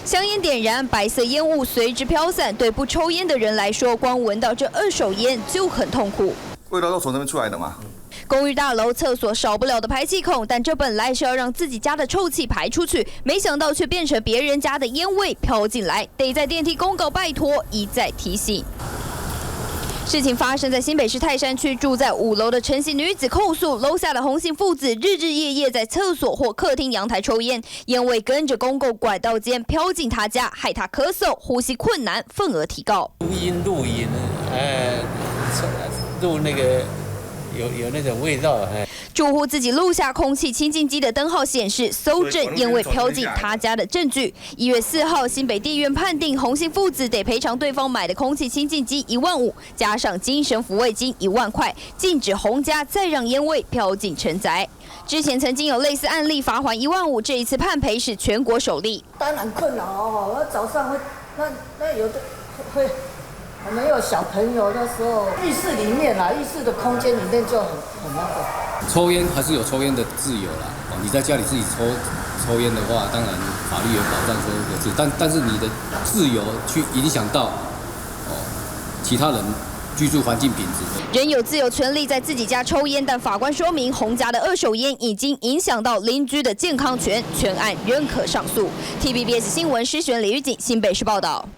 香烟点燃，白色烟雾随之飘散。对不抽烟的人来说，光闻到这二手烟就很痛苦。味道都从这边出来的嘛。公寓大楼厕所少不了的排气孔，但这本来是要让自己家的臭气排出去，没想到却变成别人家的烟味飘进来，得在电梯公告拜托，一再提醒。事情发生在新北市泰山区，住在5楼的陈姓女子控诉，楼下的洪姓父子日日夜夜在厕所或客厅阳台抽烟，烟味跟着公共管道间飘进他家，害他咳嗽、呼吸困难，份额提高。录音，录那个有那种味道，住户自己录下空气清净机的灯号显示，搜证烟味飘进他家的证据。1月4号，新北地院判定洪姓父子得赔偿对方买的空气清净机1万5，加上精神抚慰金1万块，禁止洪家再让烟味飘进陈宅。之前曾经有类似案例，罚款1万5，这一次判赔是全国首例。当然困扰哦，我早上会那有的会。我们有小朋友的时候，浴室里面啦，浴室的空间里面就很那个。抽烟还是有抽烟的自由啦。你在家里自己抽烟的话，当然法律有保障说的是，但是你的自由去影响到其他人居住环境品质。人有自由权利在自己家抽烟，但法官说明，洪家的二手烟已经影响到邻居的健康权，全案仍可上诉。TVBS 新闻施璇、李玉锦新北市报道。